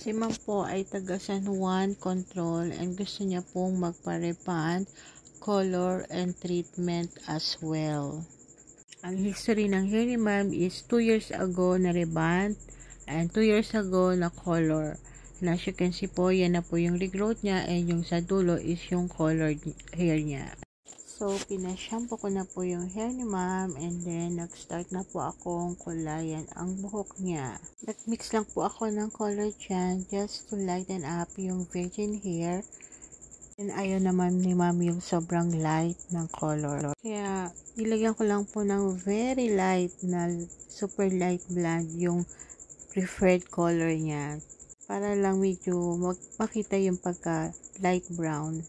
Si ma'am po ay taga San Juan Control and gusto niya pong magpa-rebond, color, and treatment as well. Ang history ng hair ni ma'am is 2 years ago na rebond and 2 years ago na color. And as you can see po, yan na po yung regrowth niya and yung sa dulo is yung colored hair niya. So, pinashampoo ko na po yung hair ni ma'am and then nag-start na po akong kulayan ang buhok niya. Nag-mix lang po ako ng color dyan just to lighten up yung virgin hair. And ayaw naman ni ma'am yung sobrang light ng color. Kaya, nilagyan ko lang po ng very light na super light blonde yung preferred color niya. Para lang medyo makita yung pagka light brown.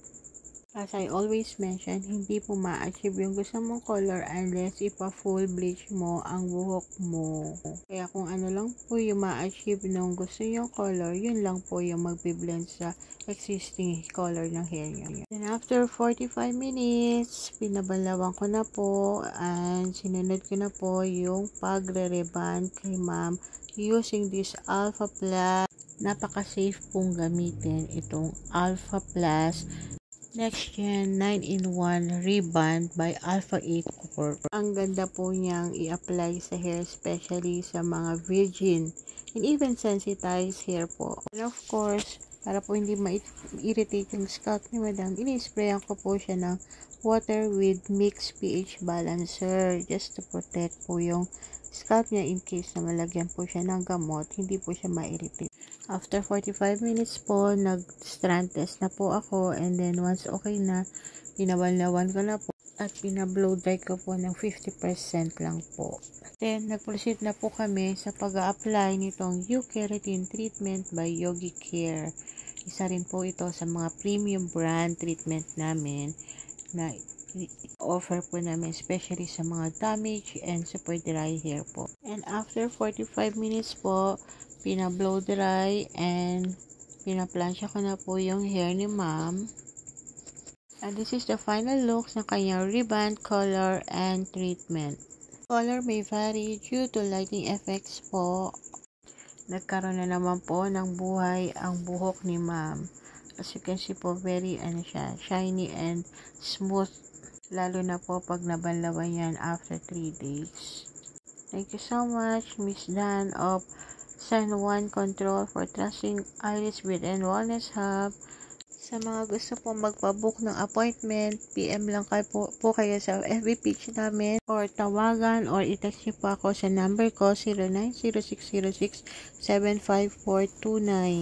As I always mention, hindi po ma-achieve yung gusto mong color unless ipa-full bleach mo ang buhok mo. Kaya kung ano lang po yung ma-achieve nung gusto yung color, yun lang po yung magbe-blend sa existing color ng hair nyo. Then after 45 minutes, pinabalawan ko na po and sinunod ko na po yung pagre-rebond kay ma'am using this Alpha Plus. Napaka-safe pong gamitin itong Alpha Plus Next Gen 9-in-1 Rebond by Alpha 8 Corp. Ang ganda po niyang i-apply sa hair, especially sa mga virgin and even sensitized hair po. And of course, para po hindi ma-irritate yung scalp ni madam, ini-sprayan ko po siya ng water with mixed pH balancer just to protect po yung scalp niya in case na malagyan po siya ng gamot, hindi po siya ma-irritate. After 45 minutes po, nag-strand test na po ako and then once okay na, pinabalawan ko na po at pinablow dry ko po ng 50% lang po. Then, nag-proceed na po kami sa pag-a-apply nitong Eucerin Treatment by Yogi Care. Isa rin po ito sa mga premium brand treatment namin na offer po namin especially sa mga damage and super dry hair po. And after 45 minutes po, pina-blow dry and pina-plansya ko na po yung hair ni ma'am. And this is the final look ng kanyang rebond, color, and treatment. Color may vary due to lighting effects po. Nagkaroon na naman po ng buhay ang buhok ni ma'am. As you can see po, very shiny and smooth. Lalo na po pag nabanlawan yan after 3 days. Thank you so much, Miss Dan of San Juan Control for trusting Iris Beauty and Wellness Hub. Sa mga gusto pong magpabook ng appointment, PM lang po kayo sa FB page namin or tawagan or i-text niyo po ako sa number ko 090606-75429.